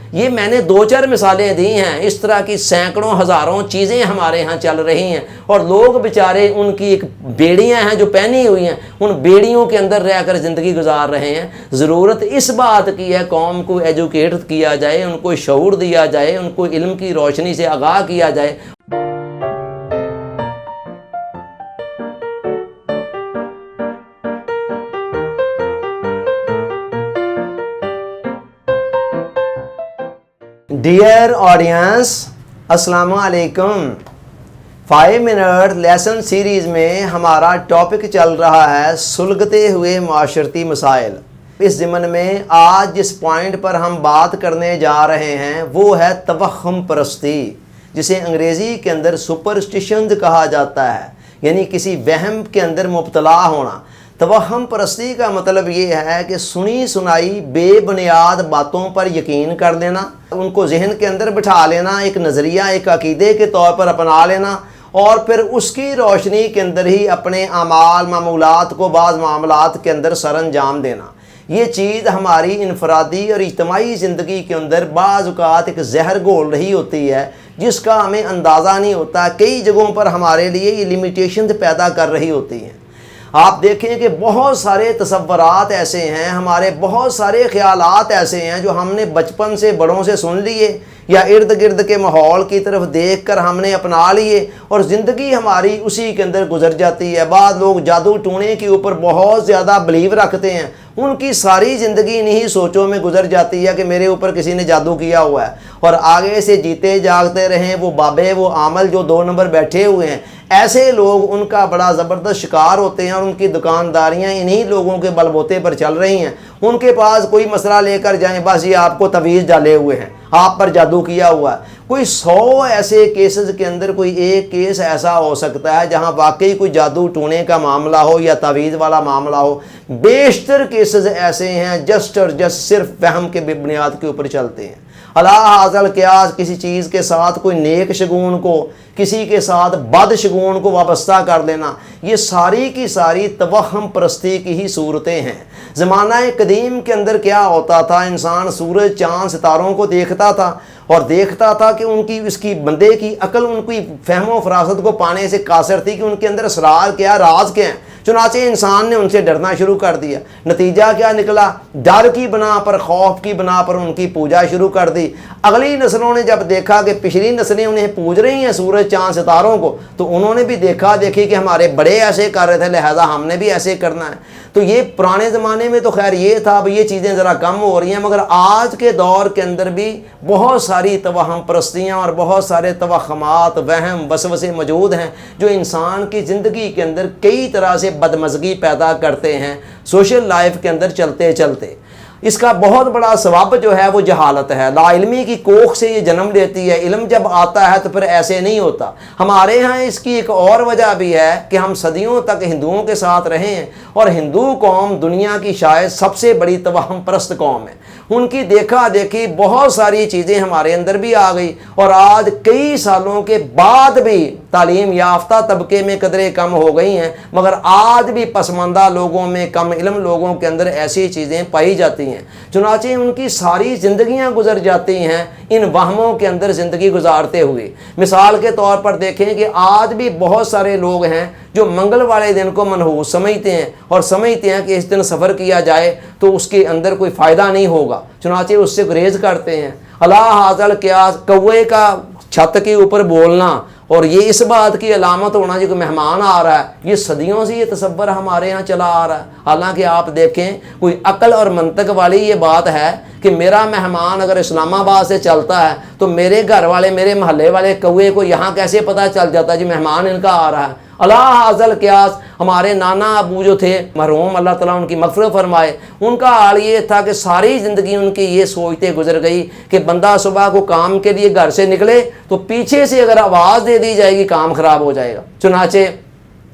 ये मैंने 2-4 मिसालें दी हैं। इस तरह की सैकड़ों हज़ारों चीज़ें हमारे यहाँ चल रही हैं और लोग बेचारे उनकी एक बेड़ियाँ हैं जो पहनी हुई हैं, उन बेड़ियों के अंदर रहकर ज़िंदगी गुजार रहे हैं। ज़रूरत इस बात की है कौम को एजुकेट किया जाए, उनको शऊर दिया जाए, उनको इल्म की रोशनी से आगाह किया जाए। डियर ऑडियंस, अस्सलाम वालेकुम। 5 मिनट लेसन सीरीज़ में हमारा टॉपिक चल रहा है सुलगते हुए माशरती मसाइल। इस ज़िमन में आज जिस पॉइंट पर हम बात करने जा रहे हैं वो है तवहम परस्ती, जिसे अंग्रेज़ी के अंदर सुपरस्टिशंस कहा जाता है, यानी किसी वहम के अंदर मुब्तला होना। तवहम परस्ती का मतलब ये है कि सुनी सुनाई बेबुनियाद बातों पर यकीन कर लेना, उनको जहन के अंदर बिठा लेना, एक नज़रिया एक अकीदे के तौर पर अपना लेना और फिर उसकी रोशनी के अंदर ही अपने अमाल मामूलात को बाज़ मामलात के अंदर सर अंजाम देना। ये चीज़ हमारी इनफरादी और इज्तिमाई ज़िंदगी के अंदर बाज़ औक़ात एक जहर घोल रही होती है जिसका हमें अंदाज़ा नहीं होता। कई जगहों पर हमारे लिए ये लिमिटेशन पैदा कर रही होती हैं। आप देखें कि बहुत सारे तसव्वुरात ऐसे हैं, हमारे बहुत सारे ख्यालात ऐसे हैं जो हमने बचपन से बड़ों से सुन लिए या इर्द गिर्द के माहौल की तरफ देख कर हमने अपना लिए और ज़िंदगी हमारी उसी के अंदर गुजर जाती है। बाद लोग जादू टूने के ऊपर बहुत ज़्यादा बिलीव रखते हैं, उनकी सारी ज़िंदगी इन्हीं सोचों में गुजर जाती है कि मेरे ऊपर किसी ने जादू किया हुआ है और आगे से जीते जागते रहें वो बाबे वो आमल जो 2 नंबर बैठे हुए हैं। ऐसे लोग उनका बड़ा ज़बरदस्त शिकार होते हैं और उनकी दुकानदारियां इन्हीं लोगों के बलबूते पर चल रही हैं। उनके पास कोई मसला लेकर जाएं, बस ये आपको तवीज़ डाले हुए हैं, आप पर जादू किया हुआ है। कोई 100 ऐसे केसेस के अंदर कोई एक केस ऐसा हो सकता है जहां वाकई कोई जादू टूने का मामला हो या तवीज़ वाला मामला हो। बेशतर केसेस ऐसे हैं जस्ट और जस्ट सिर्फ वहम के बुनियाद के ऊपर चलते हैं। अला हाज़ल क़ियास किसी चीज़ के साथ कोई नेक शगुन को किसी के साथ बद शगुन को वाबस्ता कर लेना, ये सारी की सारी तवहम परस्ती की ही सूरतें हैं। ज़माना कदीम के अंदर क्या होता था, इंसान सूरज चाँद सितारों को देखता था और देखता था कि उनकी इसकी बंदे की अकल उनकी फहमो फरासत को पाने से कासर थी कि उनके अंदर असरार क्या राज क्या हैं। चुनाचे इंसान ने उनसे डरना शुरू कर दिया। नतीजा क्या निकला, डर की बना पर खौफ की बना पर उनकी पूजा शुरू कर दी। अगली नस्लों ने जब देखा कि पिछली नस्लें उन्हें पूज रही हैं सूरज चाँद सितारों को, तो उन्होंने भी देखा देखी कि हमारे बड़े ऐसे कर रहे थे लिहाजा हमने भी ऐसे करना है। तो ये पुराने ज़माने में तो खैर ये था, अब ये चीज़ें ज़रा कम हो रही हैं, मगर आज के दौर के अंदर भी बहुत सारी तवहम परस्तियाँ और बहुत सारे तवहमात वहम वसवसे मौजूद हैं जो इंसान की ज़िंदगी के अंदर कई तरह से बदमज़गी पैदा करते हैं सोशल लाइफ के अंदर चलते चलते। इसका बहुत बड़ा सबब जो है वो जहालत है। लाइल्मी की कोख से ये जन्म लेती है। इल्म जब आता है तो फिर ऐसे नहीं होता। हमारे यहाँ इसकी एक और वजह भी है कि हम सदियों तक हिंदुओं के साथ रहे हैं और हिंदू कौम दुनिया की शायद सबसे बड़ी तवहम परस्त कौम है। उनकी देखा देखी बहुत सारी चीज़ें हमारे अंदर भी आ गई और आज कई सालों के बाद भी तालीम याफ्ता तबके में कदरें कम हो गई हैं, मगर आज भी पसमानदा लोगों में कम इल्म लोगों के अंदर ऐसी चीज़ें पाई जाती हैं। चुनाचे उनकी सारी ज़िंदगियां गुजर जाती हैं इन वहमों के अंदर ज़िंदगी गुजारते हुए। मिसाल के तौर पर देखें कि आज भी बहुत सारे लोग हैं जो मंगल वाले दिन को मनहूस समझते हैं और समझते हैं कि इस दिन सफ़र किया जाए तो उसके अंदर कोई फ़ायदा नहीं होगा, चुनाचे उससे गुरेज करते हैं। अला हाज़ल क़ियास कौवे का छत के ऊपर बोलना और ये इस बात की अलामत होना जो कि मेहमान आ रहा है, ये सदियों से ये तसव्वुर हमारे यहाँ चला आ रहा है। हालांकि आप देखें कोई अकल और मंतक वाली ये बात है कि मेरा मेहमान अगर इस्लामाबाद से चलता है तो मेरे घर वाले मेरे महल्ले वाले कौवे को यहाँ कैसे पता चल जाता है जी मेहमान इनका आ रहा है। अला हाज़ल क़ियास हमारे नाना अबू जो थे मरहूम अल्लाह ताला उनकी मग़फ़िरत फरमाए, उनका हाल ये था कि सारी ज़िंदगी उनकी ये सोचते गुजर गई कि बंदा सुबह को काम के लिए घर से निकले तो पीछे से अगर आवाज़ दे दी जाएगी काम ख़राब हो जाएगा। चुनाचे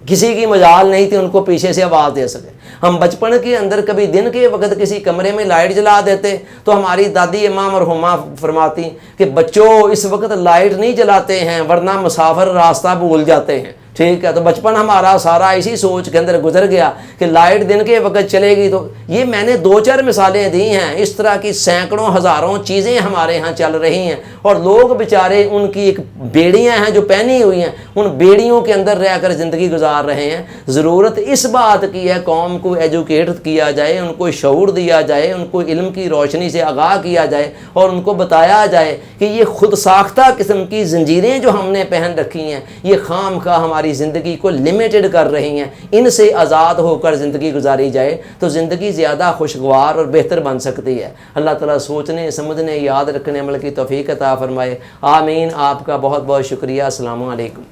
किसी की मजाल नहीं थी उनको पीछे से आवाज़ दे सके। हम बचपन के अंदर कभी दिन के वक्त किसी कमरे में लाइट जला देते तो हमारी दादी अम्मा मरहुमा फरमाती कि बच्चों इस वक्त लाइट नहीं जलाते हैं वरना मुसाफिर रास्ता भूल जाते हैं। ठीक है। तो बचपन हमारा सारा इसी सोच के अंदर गुजर गया कि लाइट दिन के वक्त चलेगी। तो ये मैंने 2-4 मिसालें दी हैं, इस तरह की सैकड़ों हज़ारों चीज़ें हमारे यहाँ चल रही हैं और लोग बेचारे उनकी एक बेड़ियाँ हैं जो पहनी हुई हैं, उन बेड़ियों के अंदर रहकर ज़िंदगी गुजार रहे हैं। ज़रूरत इस बात की है कौम को एजुकेट किया जाए, उनको शऊर दिया जाए, उनको इल्म की रोशनी से आगाह किया जाए और उनको बताया जाए कि ये खुद साख्ता किस्म की जंजीरें जो हमने पहन रखी हैं ये खाम का हमारी ज़िंदगी को लिमिटेड कर रही हैं, इनसे आज़ाद होकर ज़िंदगी गुजारी जाए तो ज़िंदगी ज़्यादा खुशगवार और बेहतर बन सकती है। अल्लाह ताला सोचने समझने याद रखने अमल की तौफीक अता फरमाए। आमीन। आपका बहुत बहुत शुक्रिया। अस्सलामु अलैकुम।